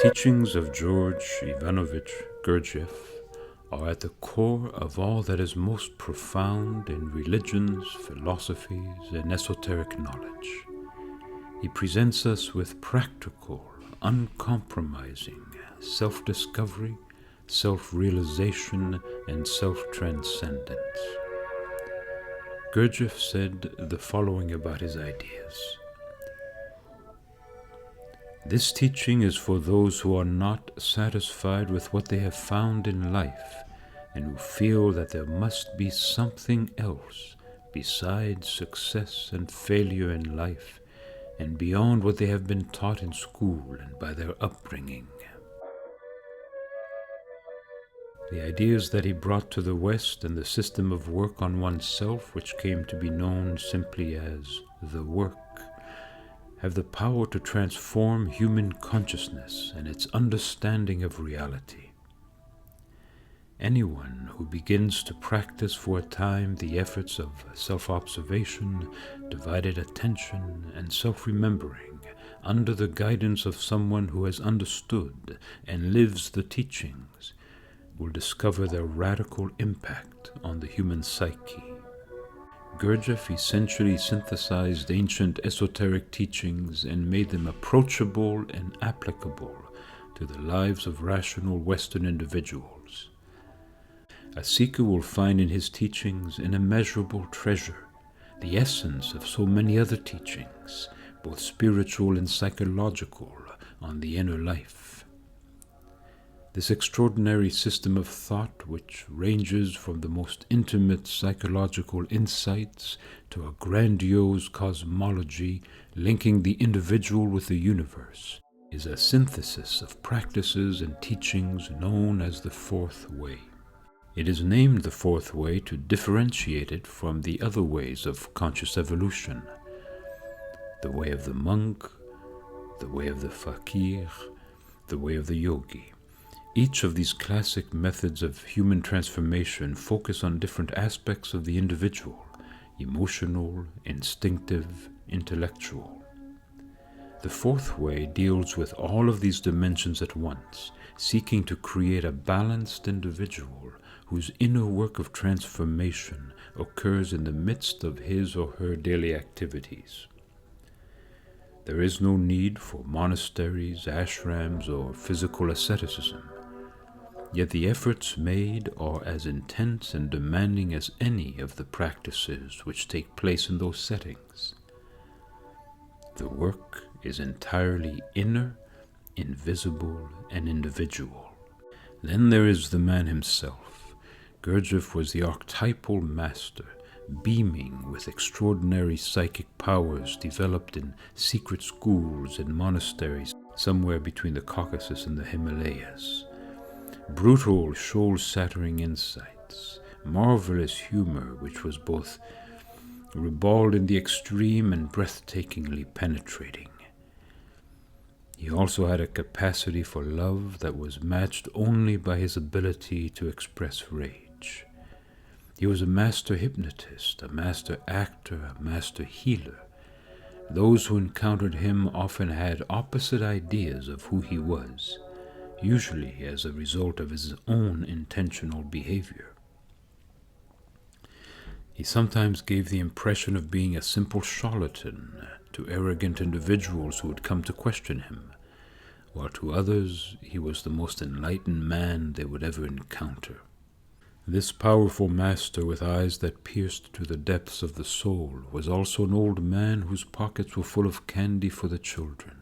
teachings of George Ivanovich Gurdjieff are at the core of all that is most profound in religions, philosophies, and esoteric knowledge. He presents us with practical, uncompromising self-discovery, self-realization, and self-transcendence. Gurdjieff said the following about his ideas. This teaching is for those who are not satisfied with what they have found in life and who feel that there must be something else besides success and failure in life and beyond what they have been taught in school and by their upbringing. The ideas that he brought to the West and the system of work on oneself, which came to be known simply as the work, have the power to transform human consciousness and its understanding of reality. Anyone who begins to practice for a time the efforts of self-observation, divided attention, and self-remembering under the guidance of someone who has understood and lives the teachings will discover their radical impact on the human psyche. Gurdjieff essentially synthesized ancient esoteric teachings and made them approachable and applicable to the lives of rational Western individuals. A seeker will find in his teachings an immeasurable treasure, the essence of so many other teachings, both spiritual and psychological, on the inner life. This extraordinary system of thought, which ranges from the most intimate psychological insights to a grandiose cosmology linking the individual with the universe, is a synthesis of practices and teachings known as the Fourth Way. It is named the Fourth Way to differentiate it from the other ways of conscious evolution: the way of the monk, the way of the fakir, the way of the yogi. Each of these classic methods of human transformation focus on different aspects of the individual: emotional, instinctive, intellectual. The Fourth Way deals with all of these dimensions at once, seeking to create a balanced individual whose inner work of transformation occurs in the midst of his or her daily activities. There is no need for monasteries, ashrams, or physical asceticism. Yet the efforts made are as intense and demanding as any of the practices which take place in those settings. The work is entirely inner, invisible, and individual. Then there is the man himself. Gurdjieff was the archetypal master, beaming with extraordinary psychic powers developed in secret schools and monasteries somewhere between the Caucasus and the Himalayas. Brutal, soul-shattering insights, marvelous humor which was both ribald in the extreme and breathtakingly penetrating. He also had a capacity for love that was matched only by his ability to express rage. He was a master hypnotist, a master actor, a master healer. Those who encountered him often had opposite ideas of who he was, usually as a result of his own intentional behavior. He sometimes gave the impression of being a simple charlatan to arrogant individuals who would come to question him, while to others he was the most enlightened man they would ever encounter. This powerful master with eyes that pierced to the depths of the soul was also an old man whose pockets were full of candy for the children.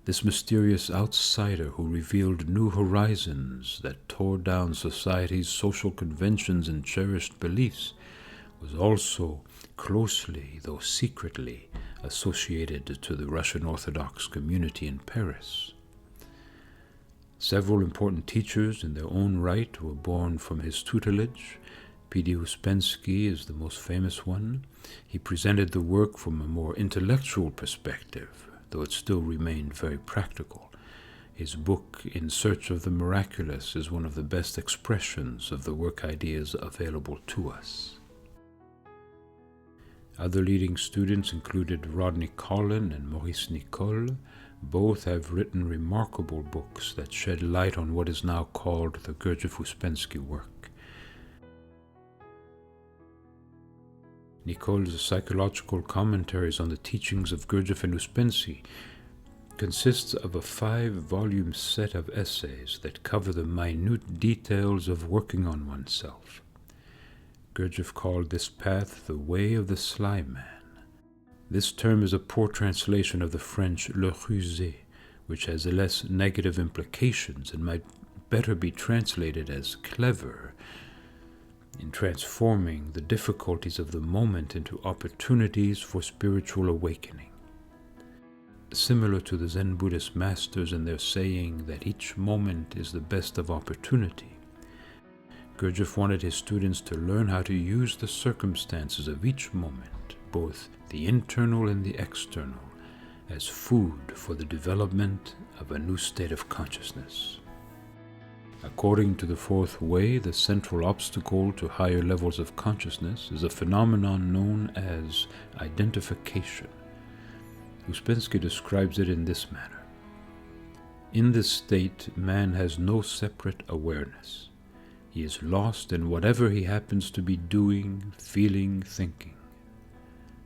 This mysterious outsider who revealed new horizons that tore down society's social conventions and cherished beliefs was also closely, though secretly, associated to the Russian Orthodox community in Paris. Several important teachers in their own right were born from his tutelage. P.D. Uspensky is the most famous one. He presented the work from a more intellectual perspective, though it still remained very practical. His book, In Search of the Miraculous, is one of the best expressions of the work ideas available to us. Other leading students included Rodney Collin and Maurice Nicole, Both have written remarkable books that shed light on what is now called the Gurdjieff-Uspensky work. Nicole's psychological commentaries on the teachings of Gurdjieff and Uspensky consists of a 5-volume set of essays that cover the minute details of working on oneself. Gurdjieff called this path the way of the sly man. This term is a poor translation of the French le rusé, which has less negative implications and might better be translated as clever in transforming the difficulties of the moment into opportunities for spiritual awakening. Similar to the Zen Buddhist masters and their saying that each moment is the best of opportunity, Gurdjieff wanted his students to learn how to use the circumstances of each moment, both the internal and the external, as food for the development of a new state of consciousness. According to the fourth way, the central obstacle to higher levels of consciousness is a phenomenon known as identification. Uspensky describes it in this manner. In this state, man has no separate awareness. He is lost in whatever he happens to be doing, feeling, thinking.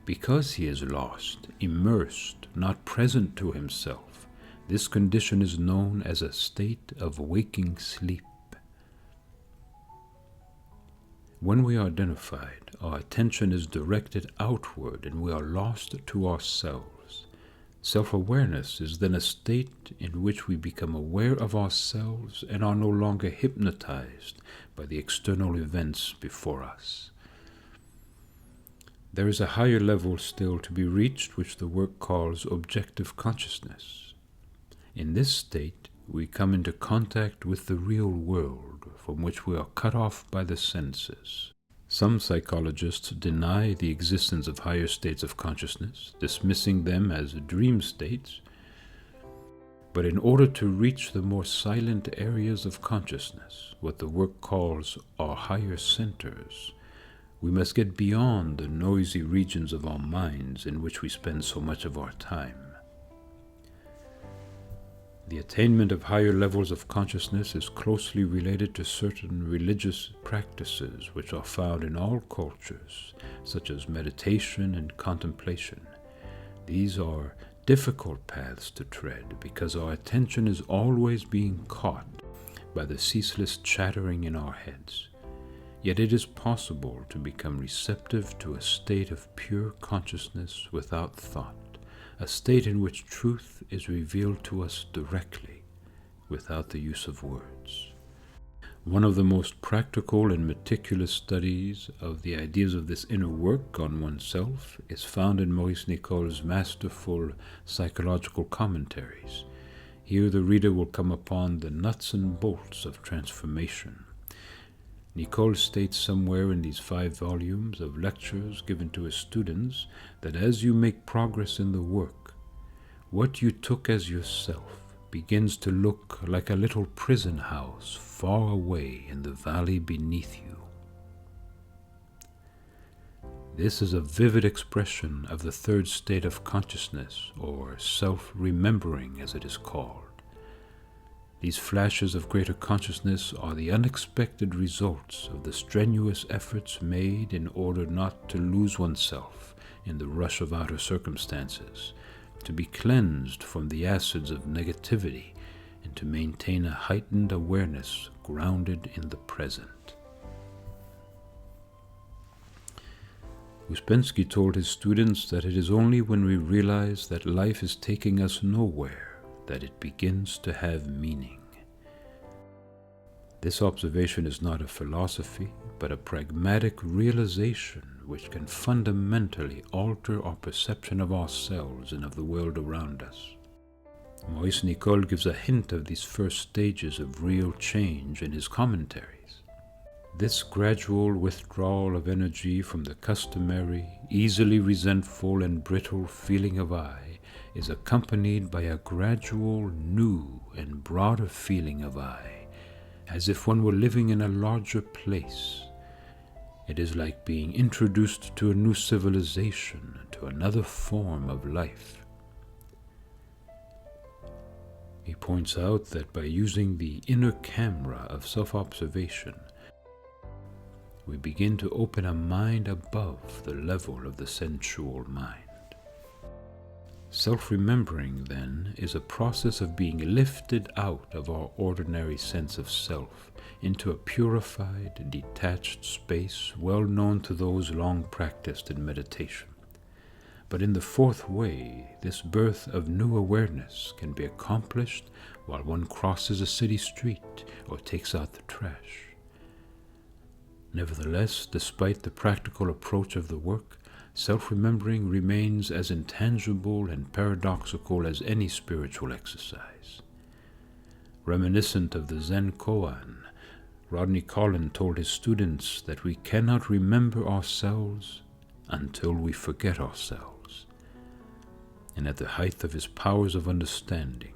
Because he is lost, immersed, not present to himself, this condition is known as a state of waking sleep. When we are identified, our attention is directed outward and we are lost to ourselves. Self-awareness is then a state in which we become aware of ourselves and are no longer hypnotized by the external events before us. There is a higher level still to be reached, which the work calls objective consciousness. In this state, we come into contact with the real world, from which we are cut off by the senses. Some psychologists deny the existence of higher states of consciousness, dismissing them as dream states. But in order to reach the more silent areas of consciousness, what the work calls our higher centers, we must get beyond the noisy regions of our minds in which we spend so much of our time. The attainment of higher levels of consciousness is closely related to certain religious practices which are found in all cultures, such as meditation and contemplation. These are difficult paths to tread because our attention is always being caught by the ceaseless chattering in our heads. Yet it is possible to become receptive to a state of pure consciousness without thought, a state in which truth is revealed to us directly, without the use of words. One of the most practical and meticulous studies of the ideas of this inner work on oneself is found in Maurice Nicole's masterful psychological commentaries. Here the reader will come upon the nuts and bolts of transformation. Nicole states somewhere in these 5 volumes of lectures given to his students that as you make progress in the work, what you took as yourself begins to look like a little prison house far away in the valley beneath you. This is a vivid expression of the third state of consciousness, or self-remembering as it is called. These flashes of greater consciousness are the unexpected results of the strenuous efforts made in order not to lose oneself in the rush of outer circumstances, to be cleansed from the acids of negativity, and to maintain a heightened awareness grounded in the present. Uspensky told his students that it is only when we realize that life is taking us nowhere that it begins to have meaning. This observation is not a philosophy, but a pragmatic realization which can fundamentally alter our perception of ourselves and of the world around us. Maurice Nicole gives a hint of these first stages of real change in his commentaries. This gradual withdrawal of energy from the customary, easily resentful and brittle feeling of I is accompanied by a gradual, new and broader feeling of I, as if one were living in a larger place. It is like being introduced to a new civilization, to another form of life. He points out that by using the inner camera of self-observation, we begin to open a mind above the level of the sensual mind. Self-remembering, then, is a process of being lifted out of our ordinary sense of self into a purified, detached space well known to those long practiced in meditation. But in the fourth way, this birth of new awareness can be accomplished while one crosses a city street or takes out the trash. Nevertheless, despite the practical approach of the work, self-remembering remains as intangible and paradoxical as any spiritual exercise. Reminiscent of the Zen koan, Rodney Collin told his students that we cannot remember ourselves until we forget ourselves. And at the height of his powers of understanding,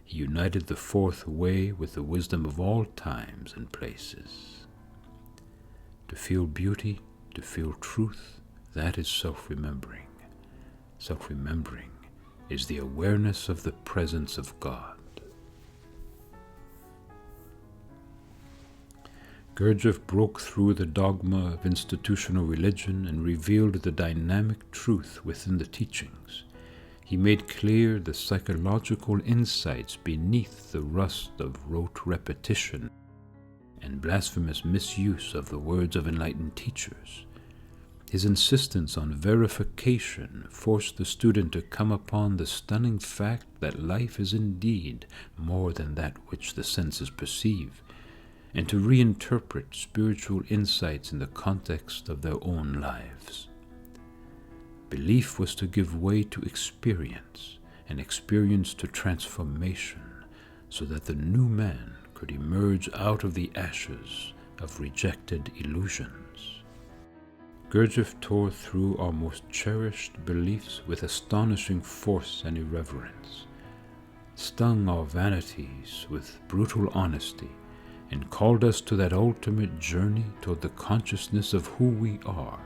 he united the fourth way with the wisdom of all times and places. To feel beauty, to feel truth, that is self-remembering. Self-remembering is the awareness of the presence of God. Gurdjieff broke through the dogma of institutional religion and revealed the dynamic truth within the teachings. He made clear the psychological insights beneath the rust of rote repetition and blasphemous misuse of the words of enlightened teachers. His insistence on verification forced the student to come upon the stunning fact that life is indeed more than that which the senses perceive, and to reinterpret spiritual insights in the context of their own lives. Belief was to give way to experience, and experience to transformation, so that the new man could emerge out of the ashes of rejected illusions. Gurdjieff tore through our most cherished beliefs with astonishing force and irreverence, stung our vanities with brutal honesty, and called us to that ultimate journey toward the consciousness of who we are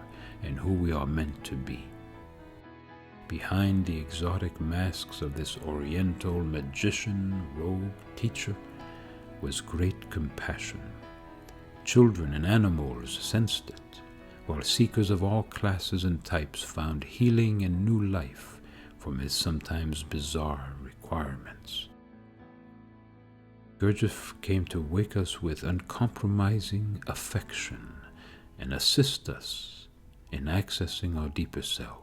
and who we are meant to be. Behind the exotic masks of this oriental magician, rogue, teacher, was great compassion. Children and animals sensed it, while seekers of all classes and types found healing and new life from his sometimes bizarre requirements. Gurdjieff came to wake us with uncompromising affection and assist us in accessing our deeper selves.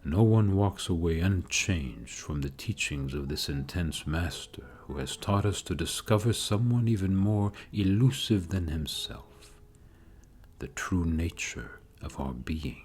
No one walks away unchanged from the teachings of this intense master who has taught us to discover someone even more elusive than himself, the true nature of our being.